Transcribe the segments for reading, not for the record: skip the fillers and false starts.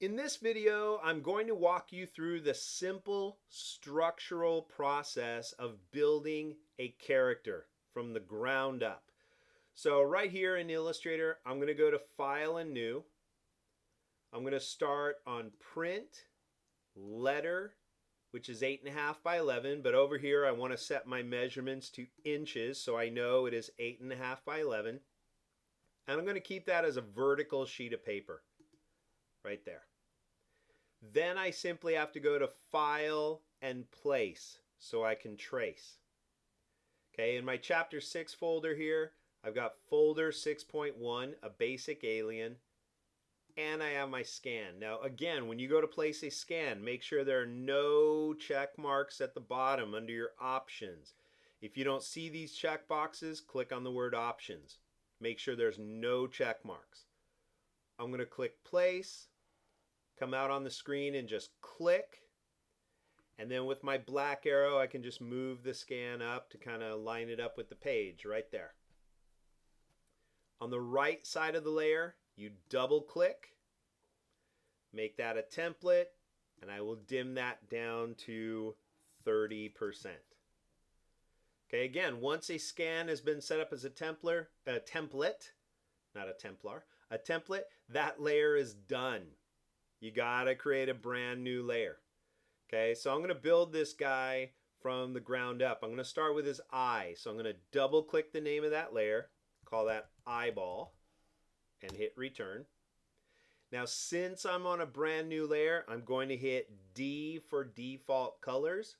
In this video, I'm going to walk you through the simple structural process of building a character from the ground up. So right here in Illustrator, I'm going to go to File and New. I'm going to start on Print, Letter, which is 8.5 by 11, but over here I want to set my measurements to inches so I know it is 8.5 by 11. And I'm going to keep that as a vertical sheet of paper right there. Then I simply have to go to File and Place so I can trace. Okay, in my Chapter 6 folder here, I've got Folder 6.1, a basic alien, and I have my scan. Now again, when you go to place a scan, make sure there are no check marks at the bottom under your options. If you don't see these check boxes, click on the word options. Make sure there's no check marks. I'm going to click place, come out on the screen and just click. And then with my black arrow, I can just move the scan up to kind of line it up with the page right there. On the right side of the layer, you double click, make that a template, and I will dim that down to 30%. Okay, again, once a scan has been set up as a template, not a Templar, a template, that layer is done. You gotta create a brand new layer. Okay, so I'm gonna build this guy from the ground up. I'm gonna start with his eye. So I'm gonna double click the name of that layer, call that eyeball, and hit return. Now since I'm on a brand new layer, I'm going to hit D for default colors.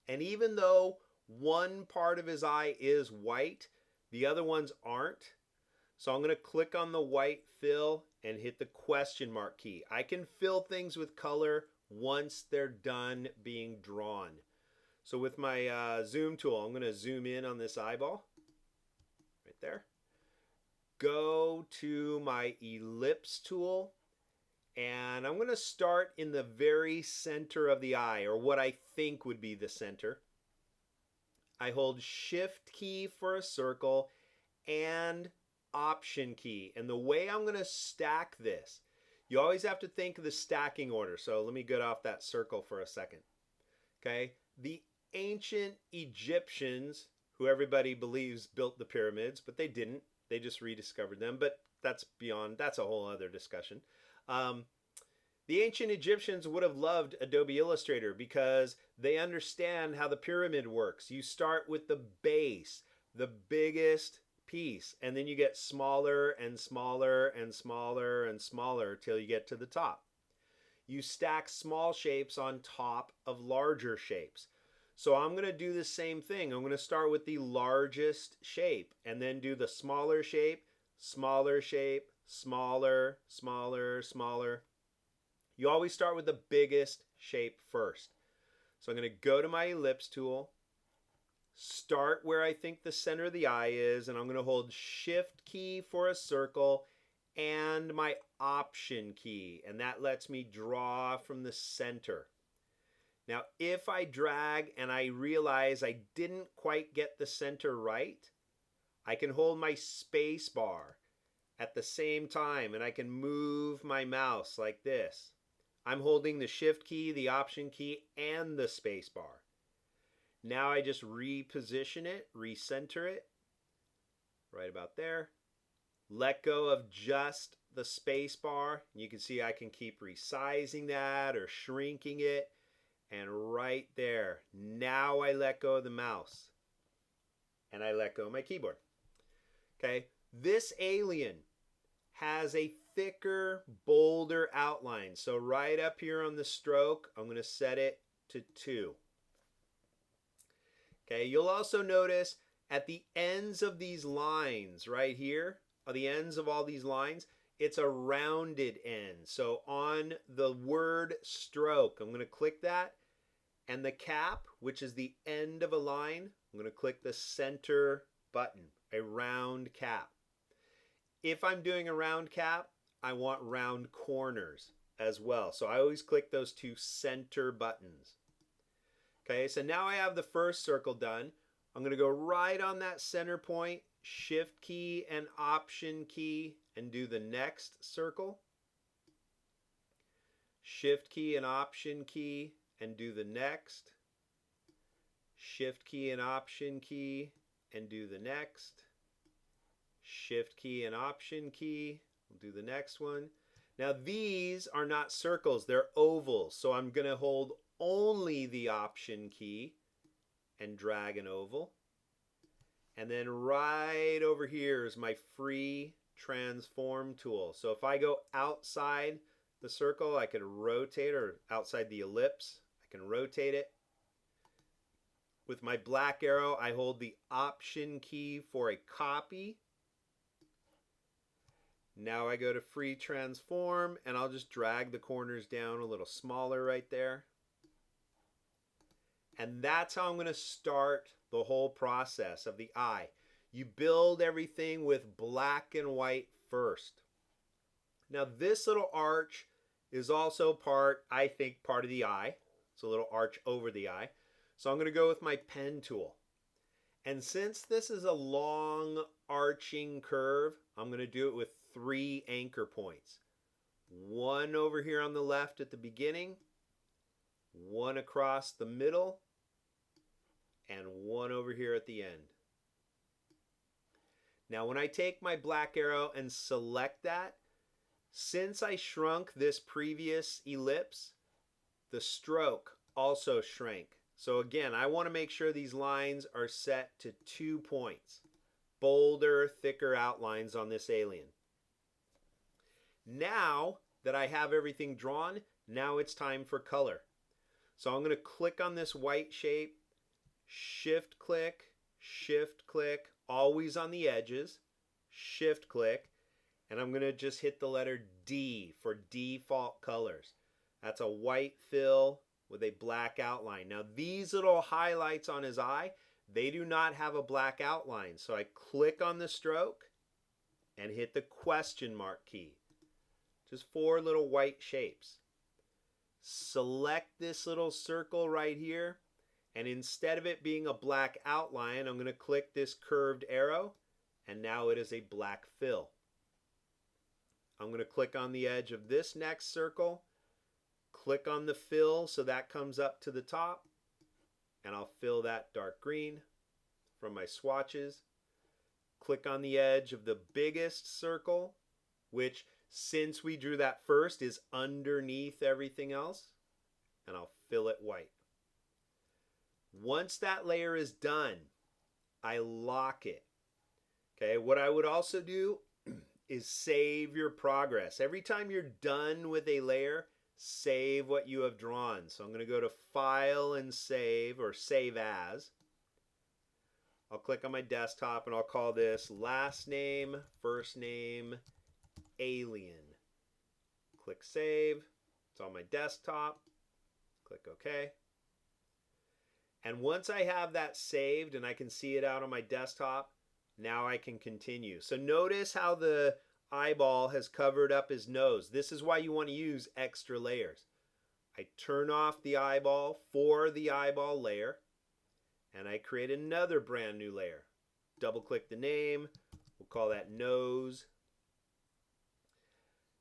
And even though one part of his eye is white, the other ones aren't. So I'm going to click on the white fill and hit the question mark key. I can fill things with color once they're done being drawn. So with my zoom tool, I'm going to zoom in on this eyeball right there. Go to my ellipse tool, and I'm going to start in the very center of the eye, or what I think would be the center. I hold Shift key for a circle and Option key. And the way I'm going to stack this, you always have to think of the stacking order. So let me get off that circle for a second. Okay, the ancient Egyptians, who everybody believes built the pyramids, but they didn't. They just rediscovered them. But that's a whole other discussion. The ancient Egyptians would have loved Adobe Illustrator because they understand how the pyramid works. You start with the base, the biggest piece, and then you get smaller and smaller and smaller and smaller till you get to the top. You stack small shapes on top of larger shapes. So I'm going to do the same thing. I'm going to start with the largest shape and then do the smaller shape, smaller shape, smaller, smaller, smaller. You always start with the biggest shape first. So I'm going to go to my ellipse tool, start where I think the center of the eye is, and I'm going to hold Shift key for a circle and my Option key, and that lets me draw from the center. Now if I drag and I realize I didn't quite get the center right, I can hold my space bar at the same time and I can move my mouse like this. I'm holding the Shift key, the Option key, and the space bar. Now I just reposition it, recenter it, right about there. Let go of just the space bar. You can see I can keep resizing that or shrinking it. And right there, now I let go of the mouse. And I let go of my keyboard. Okay, this alien has a thicker, bolder outline. So right up here on the stroke, I'm going to set it to 2. Okay, you'll also notice at the ends of these lines right here, at the ends of all these lines, it's a rounded end. So on the word stroke, I'm going to click that, and the cap, which is the end of a line, I'm going to click the center button, a round cap. If I'm doing a round cap, I want round corners as well. So I always click those two center buttons. Okay, so now I have the first circle done. I'm going to go right on that center point, Shift key and Option key, and do the next circle. Shift key and Option key and do the next. Shift key and Option key and do the next. Shift key and Option key. We'll do the next one. Now these are not circles, they're ovals. So I'm going to hold only the Option key and drag an oval. And then right over here is my free transform tool. So if I go outside the circle, I can rotate, or outside the ellipse, I can rotate it. With my black arrow, I hold the Option key for a copy. Now I go to free transform and I'll just drag the corners down a little smaller right there. And that's how I'm going to start the whole process of the eye. You build everything with black and white first. Now this little arch is also part of the eye. It's a little arch over the eye. So I'm going to go with my pen tool. And since this is a long arching curve, I'm going to do it with 3 anchor points. One over here on the left at the beginning, one across the middle, and one over here at the end. Now when I take my black arrow and select that, since I shrunk this previous ellipse, the stroke also shrank. So again, I want to make sure these lines are set to 2 points. Bolder, thicker outlines on this alien. Now that I have everything drawn, now it's time for color. So I'm going to click on this white shape, shift click, always on the edges, shift click, and I'm going to just hit the letter D for default colors. That's a white fill with a black outline. Now these little highlights on his eye, they do not have a black outline. So I click on the stroke and hit the question mark key. Just 4 little white shapes. Select this little circle right here, and instead of it being a black outline, I'm going to click this curved arrow, and now it is a black fill. I'm going to click on the edge of this next circle, click on the fill so that comes up to the top, and I'll fill that dark green from my swatches. Click on the edge of the biggest circle, which, since we drew that first, is underneath everything else, and I'll fill it white. Once that layer is done, I lock it. Okay, what I would also do is save your progress. Every time you're done with a layer, save what you have drawn. So I'm going to go to File and Save, or Save As. I'll click on my desktop and I'll call this last name, first name, alien. Click Save. It's on my desktop. Click OK. And once I have that saved and I can see it out on my desktop, now I can continue. So notice how the eyeball has covered up his nose. This is why you want to use extra layers. I turn off the eyeball for the eyeball layer, and I create another brand new layer. Double click the name. We'll call that nose.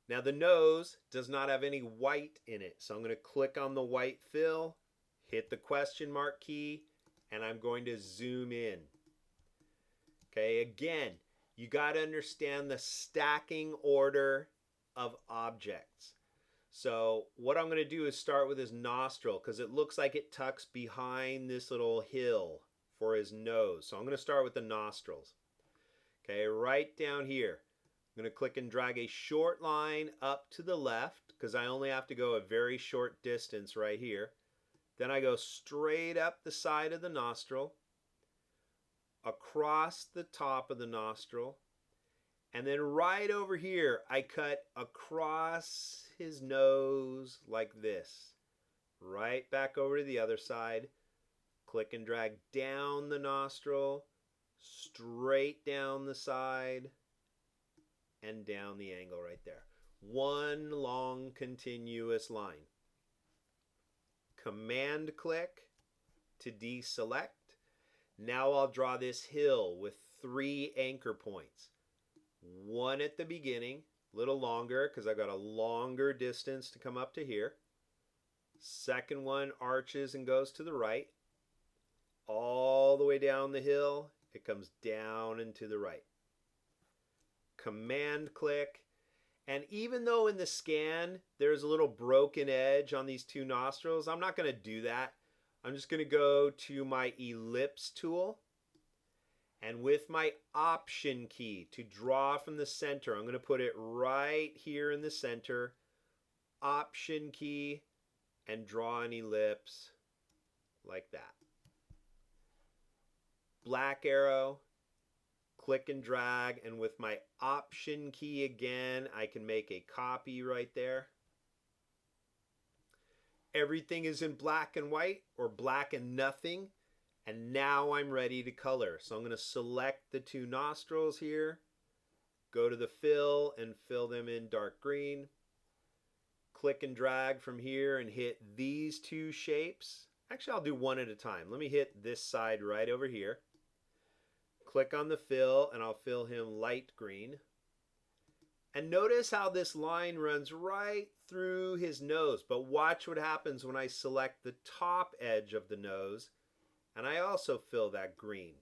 Now the nose does not have any white in it, so I'm going to click on the white fill, hit the question mark key, and I'm going to zoom in. Okay, again, you got to understand the stacking order of objects. So what I'm going to do is start with his nostril, because it looks like it tucks behind this little hill for his nose. So I'm going to start with the nostrils. Okay, right down here. I'm going to click and drag a short line up to the left, because I only have to go a very short distance right here. Then I go straight up the side of the nostril, across the top of the nostril, and then right over here I cut across his nose like this. Right back over to the other side, click and drag down the nostril, straight down the side, and down the angle right there. One long continuous line. Command click to deselect. Now I'll draw this hill with 3 anchor points. One at the beginning, a little longer because I've got a longer distance to come up to here. Second one arches and goes to the right. All the way down the hill, it comes down and to the right. Command click. And even though in the scan there's a little broken edge on these two nostrils, I'm not going to do that. I'm just going to go to my ellipse tool. And with my option key to draw from the center, I'm going to put it right here in the center. Option key and draw an ellipse like that. Black arrow, click and drag, and with my option key again, I can make a copy right there. Everything is in black and white or black and nothing, and now I'm ready to color. So I'm going to select the two nostrils here, go to the fill and fill them in dark green. Click and drag from here and hit these two shapes. Actually, I'll do one at a time. Let me hit this side right over here. Click on the fill and I'll fill him light green. And notice how this line runs right through his nose, but watch what happens when I select the top edge of the nose and I also fill that green.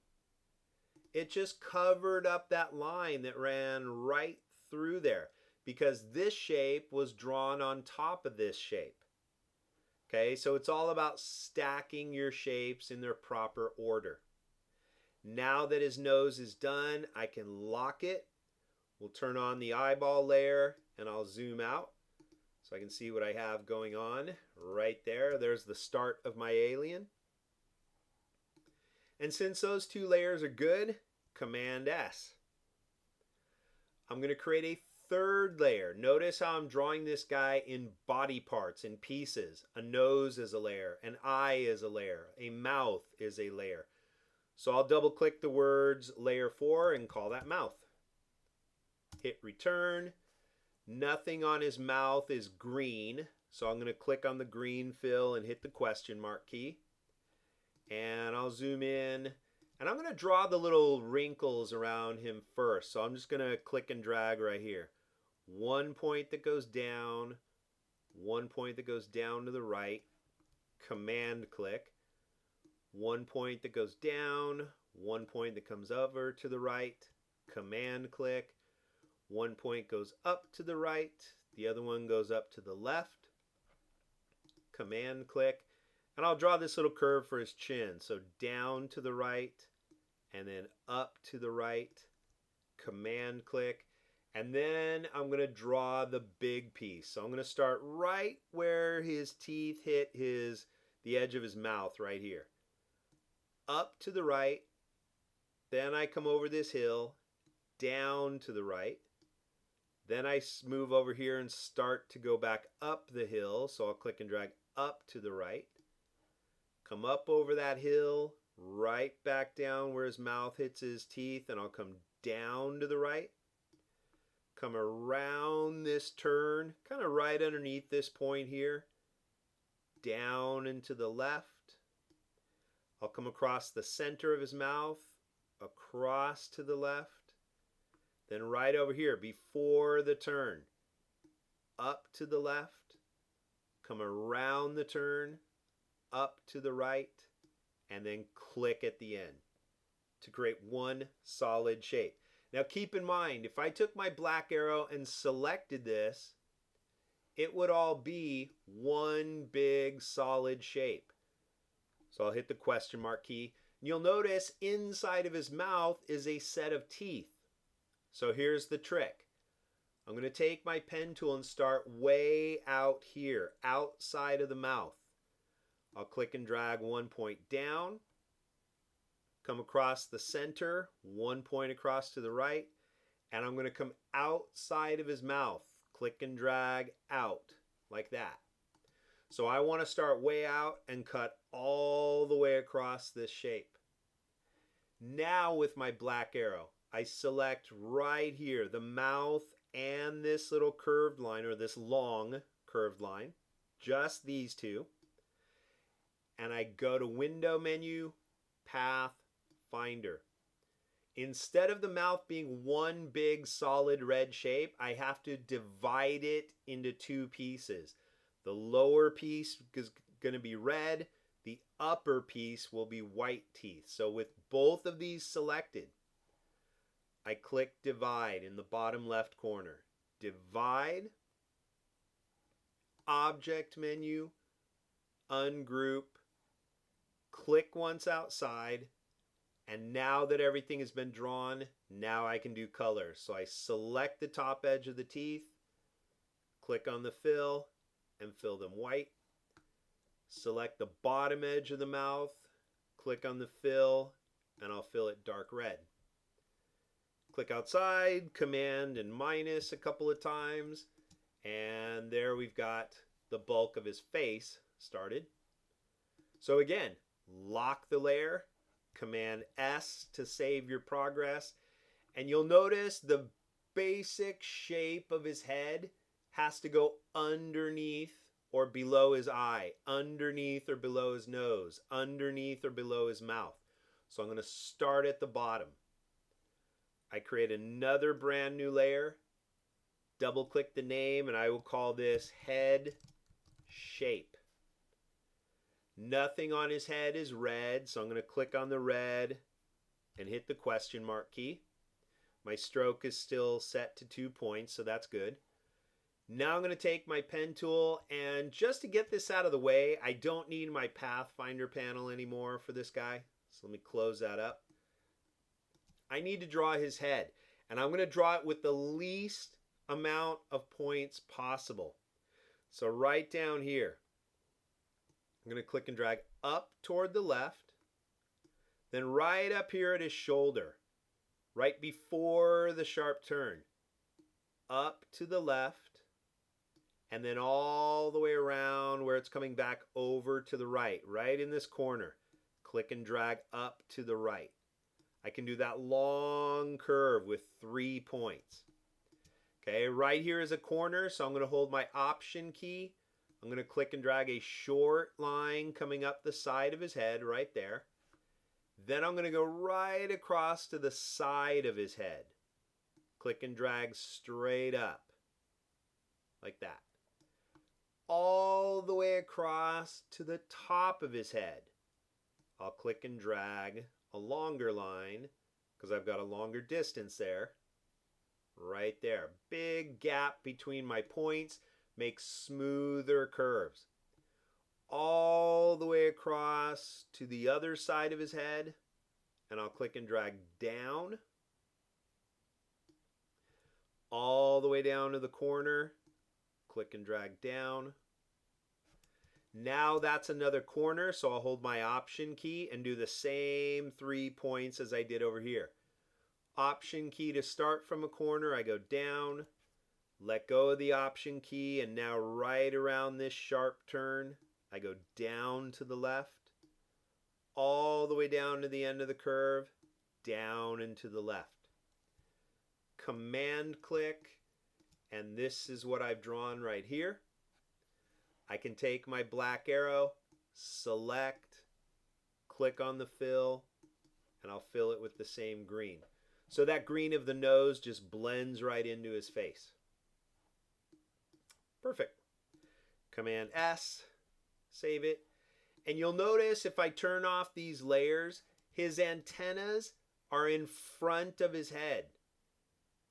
It just covered up that line that ran right through there because this shape was drawn on top of this shape. Okay, so it's all about stacking your shapes in their proper order. Now that his nose is done, I can lock it. We'll turn on the eyeball layer and I'll zoom out so I can see what I have going on right there. There's the start of my alien. And since those two layers are good, Command S. I'm going to create a third layer. Notice how I'm drawing this guy in body parts, in pieces. A nose is a layer, an eye is a layer, a mouth is a layer. So I'll double click the words layer 4 and call that mouth. Hit return. Nothing on his mouth is green, so I'm going to click on the green fill and hit the question mark key. And I'll zoom in and I'm going to draw the little wrinkles around him first. So I'm just going to click and drag right here. One point that goes down, one point that goes down to the right, command click. One point that goes down, one point that comes over to the right, command click. One point goes up to the right, the other one goes up to the left, command click. And I'll draw this little curve for his chin. So down to the right and then up to the right, command click. And then I'm going to draw the big piece. So I'm going to start right where his teeth hit the edge of his mouth right here. Up to the right, then I come over this hill, down to the right. Then I move over here and start to go back up the hill. So I'll click and drag up to the right. Come up over that hill, right back down where his mouth hits his teeth, and I'll come down to the right. Come around this turn, kind of right underneath this point here, down and to the left. I'll come across the center of his mouth, across to the left, then right over here before the turn, up to the left, come around the turn, up to the right, and then click at the end to create one solid shape. Now keep in mind, if I took my black arrow and selected this, it would all be one big solid shape. So I'll hit the question mark key. And you'll notice inside of his mouth is a set of teeth. So here's the trick. I'm going to take my pen tool and start way out here, outside of the mouth. I'll click and drag one point down, come across the center, one point across to the right, and I'm going to come outside of his mouth, click and drag out, like that. So I want to start way out and cut all the way across this shape. Now with my black arrow, I select right here the mouth and this little curved line, or this long curved line, just these two. And I go to Window menu, Path, Finder. Instead of the mouth being one big solid red shape, I have to divide it into two pieces. The lower piece is going to be red. The upper piece will be white teeth. So with both of these selected, I click divide in the bottom left corner. Divide, object menu, ungroup, click once outside, and now that everything has been drawn, now I can do color. So I select the top edge of the teeth, click on the fill, and fill them white. Select the bottom edge of the mouth, click on the fill, and I'll fill it dark red. Click outside, command and minus a couple of times, and there we've got the bulk of his face started. So again, lock the layer, command S to save your progress, and you'll notice the basic shape of his head has to go underneath or below his eye, underneath or below his nose, underneath or below his mouth. So I'm going to start at the bottom. I create another brand new layer, double click the name, and I will call this head shape. Nothing on his head is red, so I'm going to click on the red and hit the question mark key. My stroke is still set to 2 points, so that's good. Now I'm going to take my pen tool, and just to get this out of the way, I don't need my Pathfinder panel anymore for this guy. So let me close that up. I need to draw his head, and I'm going to draw it with the least amount of points possible. So right down here, I'm going to click and drag up toward the left, then right up here at his shoulder, right before the sharp turn, up to the left, and then all the way around where it's coming back over to the right, right in this corner. Click and drag up to the right. I can do that long curve with 3 points. Okay, right here is a corner, so I'm going to hold my Option key. I'm going to click and drag a short line coming up the side of his head right there. Then I'm going to go right across to the side of his head. Click and drag straight up, like that. All the way across to the top of his head. I'll click and drag a longer line because I've got a longer distance there. Right there. Big gap between my points makes smoother curves. All the way across to the other side of his head, and I'll click and drag down. All the way down to the corner, click and drag down. Now that's another corner, so I'll hold my Option key and do the same 3 points as I did over here. Option key to start from a corner, I go down, let go of the Option key, and now right around this sharp turn, I go down to the left, all the way down to the end of the curve, down and to the left. Command click, and this is what I've drawn right here. I can take my black arrow, select, click on the fill, and I'll fill it with the same green. So that green of the nose just blends right into his face. Perfect. Command S, save it. And you'll notice if I turn off these layers, his antennas are in front of his head.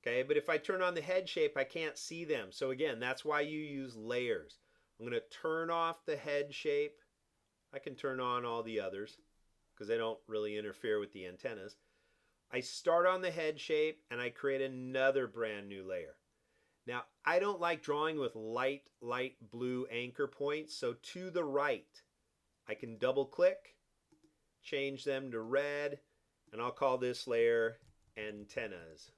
Okay, but if I turn on the head shape, I can't see them. So again, that's why you use layers. I'm going to turn off the head shape. I can turn on all the others because they don't really interfere with the antennas. I start on the head shape and I create another brand new layer. Now, I don't like drawing with light blue anchor points, so to the right, I can double click, change them to red, and I'll call this layer antennas.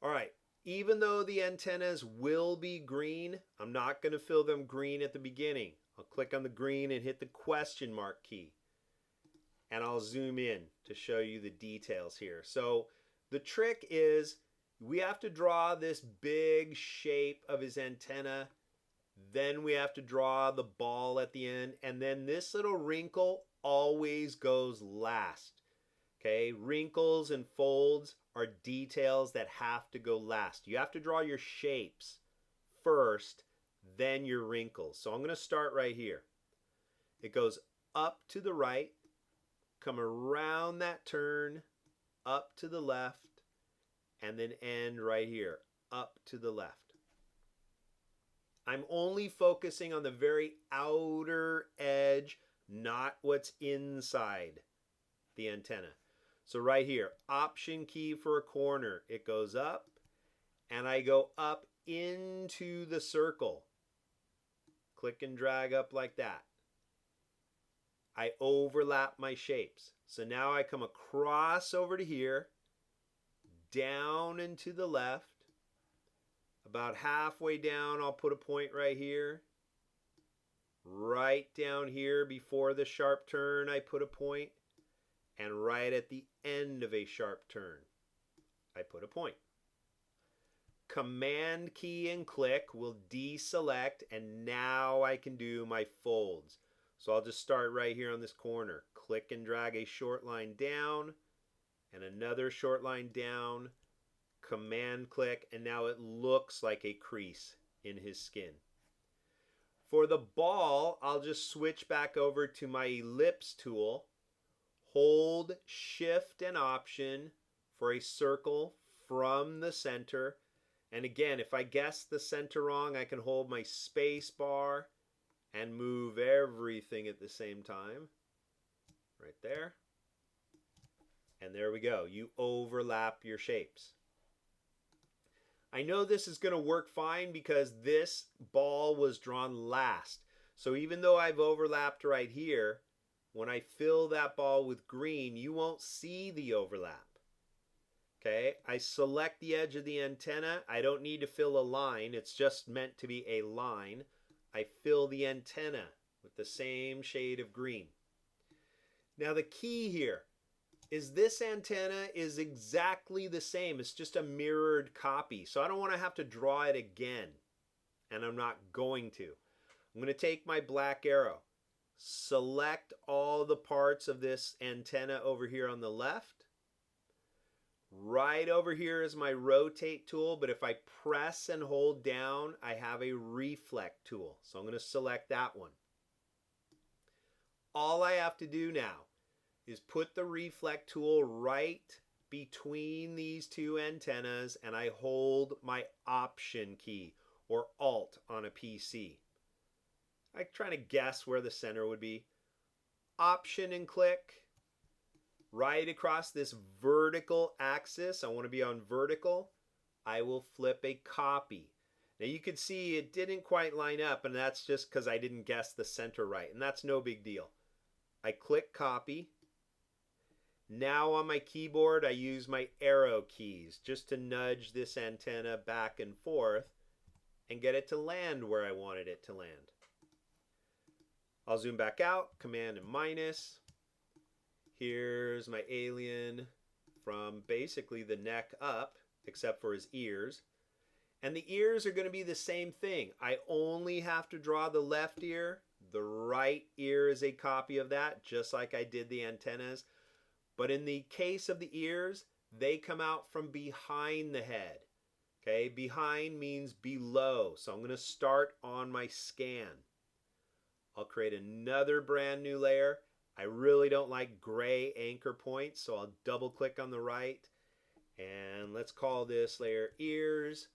All right, even though the antennas will be green, I'm not going to fill them green at the beginning. I'll click on the green and hit the question mark key. And I'll zoom in to show you the details here. So the trick is we have to draw this big shape of his antenna. Then we have to draw the ball at the end. And then this little wrinkle always goes last. Okay, wrinkles and folds are details that have to go last. You have to draw your shapes first, then your wrinkles. So I'm going to start right here. It goes up to the right, come around that turn, up to the left, and then end right here, up to the left. I'm only focusing on the very outer edge, not what's inside the antenna. So right here, Option key for a corner. It goes up, and I go up into the circle. Click and drag up like that. I overlap my shapes. So now I come across over to here, down and to the left. About halfway down, I'll put a point right here. Right down here before the sharp turn, I put a point. And right at the end of a sharp turn, I put a point. Command key and click will deselect, and now I can do my folds. So I'll just start right here on this corner. Click and drag a short line down, and another short line down. Command click, and now it looks like a crease in his skin. For the ball, I'll just switch back over to my ellipse tool. Hold Shift and Option for a circle from the center. And again, if I guess the center wrong, I can hold my space bar and move everything at the same time. Right there. And there we go. You overlap your shapes. I know this is going to work fine because this ball was drawn last. So even though I've overlapped right here, when I fill that ball with green, you won't see the overlap. Okay, I select the edge of the antenna. I don't need to fill a line. It's just meant to be a line. I fill the antenna with the same shade of green. Now the key here is this antenna is exactly the same. It's just a mirrored copy. So I don't want to have to draw it again. And I'm not going to. I'm going to take my black arrow, select all the parts of this antenna over here on the left. Right over here is my rotate tool, but if I press and hold down, I have a reflect tool. So I'm going to select that one. All I have to do now is put the reflect tool right between these two antennas, and I hold my Option key or Alt on a PC. I'm trying to guess where the center would be. Option and click right across this vertical axis. I want to be on vertical. I will flip a copy. Now you can see it didn't quite line up, and that's just because I didn't guess the center right, and that's no big deal. I click copy. Now on my keyboard, I use my arrow keys just to nudge this antenna back and forth and get it to land where I wanted it to land. I'll zoom back out, Command and minus. Here's my alien from basically the neck up, except for his ears. And the ears are going to be the same thing. I only have to draw the left ear. The right ear is a copy of that, just like I did the antennas. But in the case of the ears, they come out from behind the head. Okay, behind means below. So I'm going to start on my scan. I'll create another brand new layer. I really don't like gray anchor points, so I'll double click on the right. And let's call this layer ears.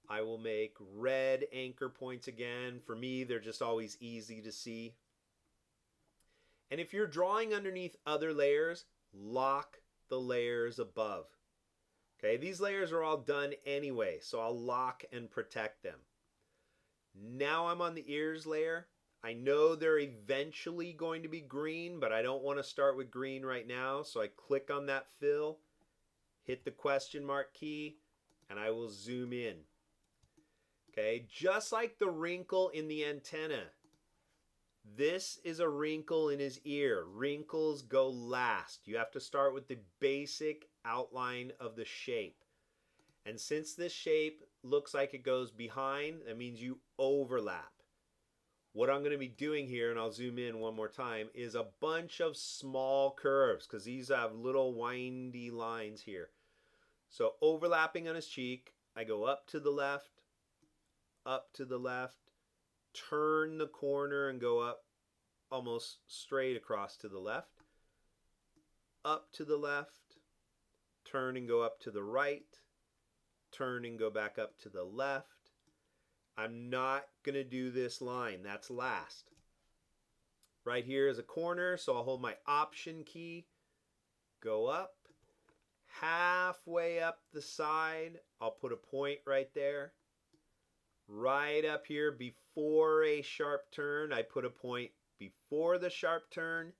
I will make red anchor points again. For me, they're just always easy to see. And if you're drawing underneath other layers, lock the layers above. Okay, these layers are all done anyway, so I'll lock and protect them. Now I'm on the ears layer. I know they're eventually going to be green, but I don't want to start with green right now, so I click on that fill, hit the question mark key, and I will zoom in. Okay, just like the wrinkle in the antenna, this is a wrinkle in his ear. Wrinkles go last. You have to start with the basic outline of the shape. And since this shape looks like it goes behind, that means you overlap. What I'm going to be doing here, and I'll zoom in one more time, is a bunch of small curves because these have little windy lines here. So overlapping on his cheek, I go up to the left, up to the left, turn the corner and go up almost straight across to the left, up to the left, turn and go up to the right, turn and go back up to the left. I'm not going to do this line, that's last. Right here is a corner, so I'll hold my Option key, go up, halfway up the side, I'll put a point right there. Right up here before a sharp turn, I put a point before the sharp turn,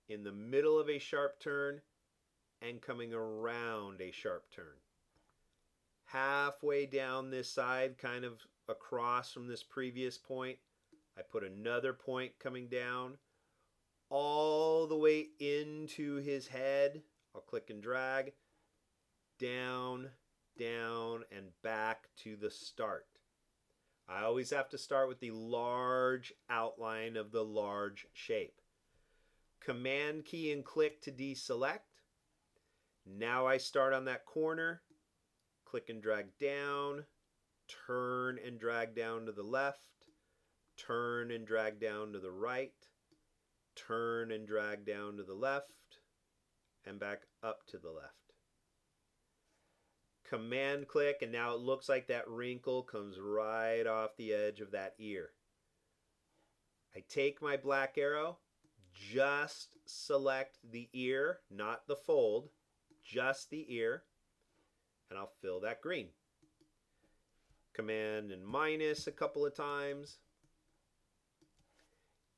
in the middle of a sharp turn, and coming around a sharp turn. Halfway down this side, kind of across from this previous point, I put another point coming down, all the way into his head. I'll click and drag, down, down, and back to the start. I always have to start with the large outline of the large shape. Command key and click to deselect. Now I start on that corner, click and drag down, turn and drag down to the left, turn and drag down to the right, turn and drag down to the left, and back up to the left. Command click, and now it looks like that wrinkle comes right off the edge of that ear. I take my black arrow, just select the ear, not the fold, just the ear, and I'll fill that green. Command and minus a couple of times.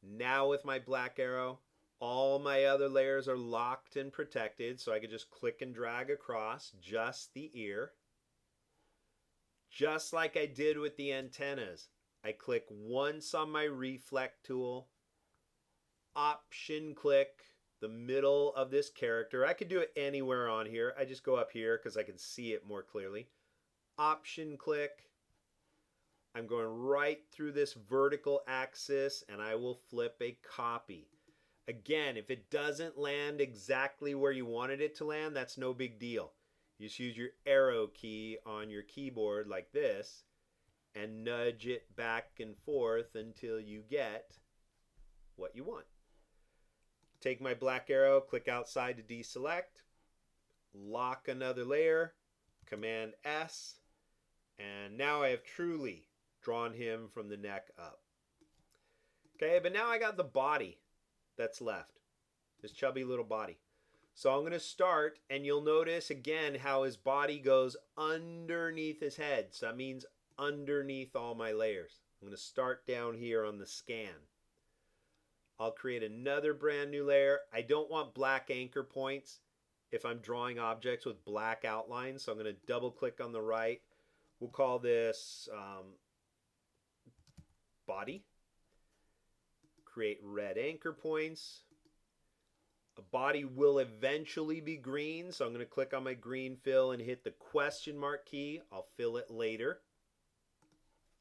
Now with my black arrow, all my other layers are locked and protected, so I can just click and drag across just the ear. Just like I did with the antennas, I click once on my reflect tool, Option click the middle of this character. I could do it anywhere on here. I just go up here because I can see it more clearly. Option click. I'm going right through this vertical axis, and I will flip a copy. Again, if it doesn't land exactly where you wanted it to land, that's no big deal. You just use your arrow key on your keyboard like this and nudge it back and forth until you get what you want. Take my black arrow, click outside to deselect, lock another layer, Command S, and now I have truly drawn him from the neck up. Okay, but now I got the body that's left, this chubby little body. So I'm going to start, and you'll notice again how his body goes underneath his head. So that means underneath all my layers. I'm going to start down here on the scan. I'll create another brand new layer. I don't want black anchor points if I'm drawing objects with black outlines, so I'm going to double click on the right. We'll call this body. Create red anchor points. A body will eventually be green, so I'm going to click on my green fill and hit the question mark key. I'll fill it later.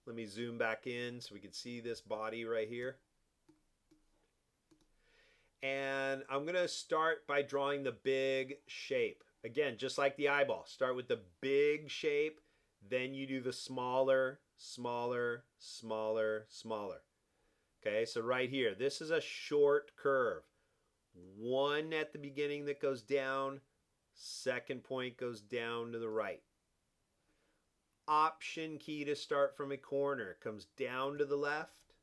Let me zoom back in so we can see this body right here. And I'm going to start by drawing the big shape. Again, just like the eyeball. Start with the big shape, then you do the smaller, smaller, smaller, smaller. Okay, so right here, this is a short curve. One at the beginning that goes down, second point goes down to the right. Option key to start from a corner, comes down to the left.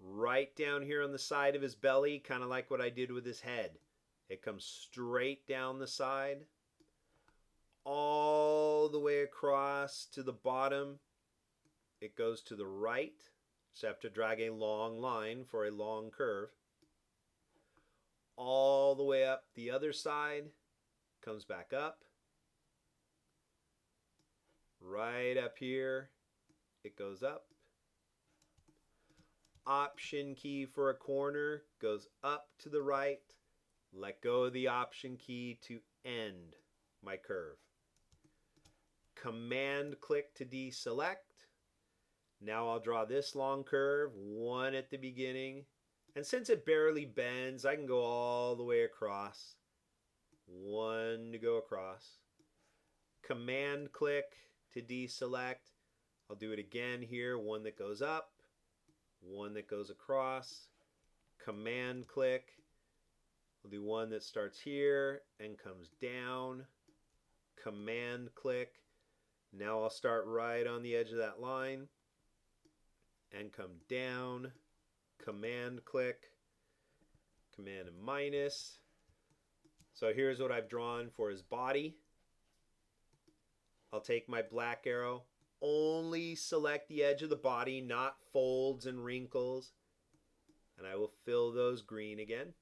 Right down here on the side of his belly, kind of like what I did with his head. It comes straight down the side, all the way across to the bottom. It goes to the right, so I have to drag a long line for a long curve. All the way up the other side, comes back up. Right up here, it goes up. Option key for a corner goes up to the right. Let go of the option key to end my curve. Command click to deselect. Now I'll draw this long curve, one at the beginning. And since it barely bends, I can go all the way across. One to go across. Command click to deselect. I'll do it again here, one that goes up, one that goes across, Command click. I'll do one that starts here and comes down, Command click. Now I'll start right on the edge of that line and come down, Command click, Command and minus. So here's what I've drawn for his body. I'll take my black arrow, only select the edge of the body, not folds and wrinkles, and I will fill those green again.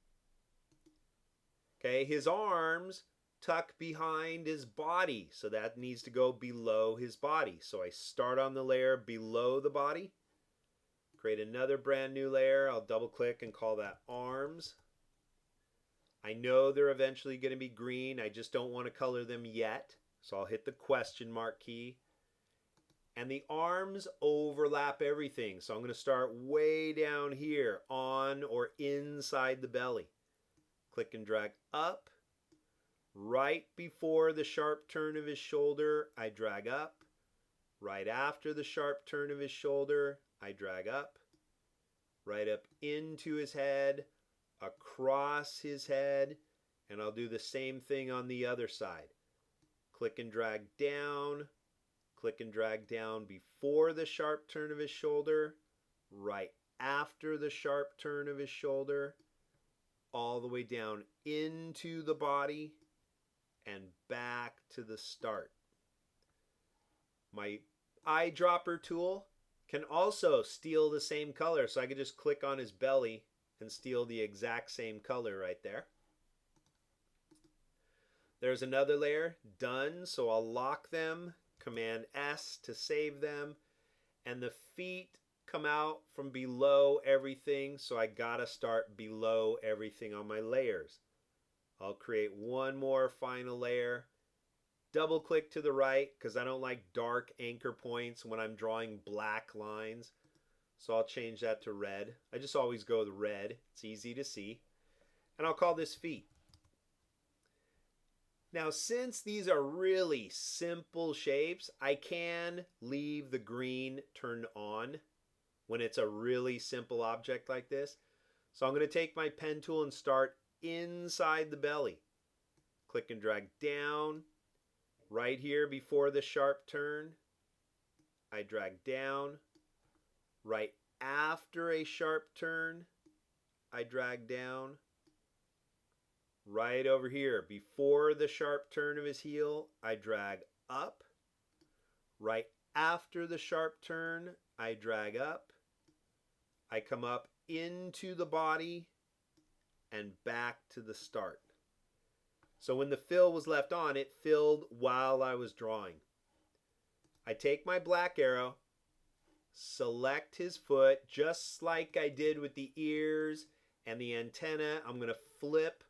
Okay, his arms tuck behind his body, so that needs to go below his body. So I start on the layer below the body, create another brand new layer. I'll double click and call that arms. I know they're eventually going to be green. I just don't want to color them yet. So I'll hit the question mark key. And the arms overlap everything. So I'm going to start way down here on or inside the belly. Click and drag up. Right before the sharp turn of his shoulder, I drag up. Right after the sharp turn of his shoulder, I drag up. Right up into his head, across his head, and I'll do the same thing on the other side. Click and drag down. Click and drag down before the sharp turn of his shoulder, right after the sharp turn of his shoulder, all the way down into the body and back to the start. My eyedropper tool can also steal the same color, so I could just click on his belly and steal the exact same color right there. There's another layer, done, so I'll lock them, Command S to save them, and the feet come out from below everything, so I gotta start below everything on my layers. I'll create one more final layer, double click to the right because I don't like dark anchor points when I'm drawing black lines, so I'll change that to red. I just always go with red, it's easy to see, and I'll call this feet. Now, since these are really simple shapes, I can leave the green turned on when it's a really simple object like this. So I'm going to take my pen tool and start inside the belly. Click and drag down. Right here before the sharp turn, I drag down. Right after a sharp turn, I drag down. Right over here, before the sharp turn of his heel, I drag up. Right after the sharp turn, I drag up. I come up into the body and back to the start. So when the fill was left on, it filled while I was drawing. I take my black arrow, select his foot, just like I did with the ears and the antenna. I'm going to flip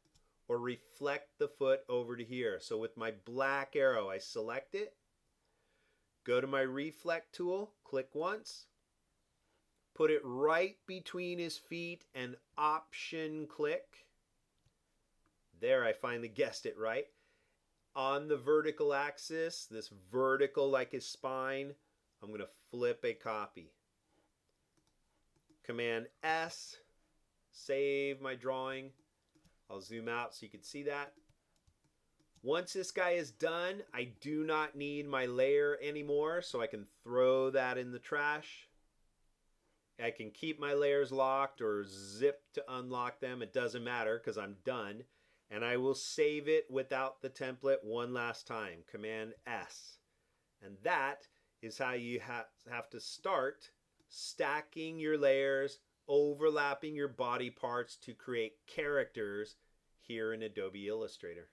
or reflect the foot over to here. So with my black arrow, I select it, go to my reflect tool, click once, put it right between his feet and option click. There, I finally guessed it right. On the vertical axis, this vertical like his spine, I'm going to flip a copy. Command S, save my drawing. I'll zoom out so you can see that. Once this guy is done, I do not need my layer anymore, so I can throw that in the trash. I can keep my layers locked or zip to unlock them. It doesn't matter because I'm done. And I will save it without the template one last time. Command S. And that is how you have to start stacking your layers, overlapping your body parts to create characters here in Adobe Illustrator.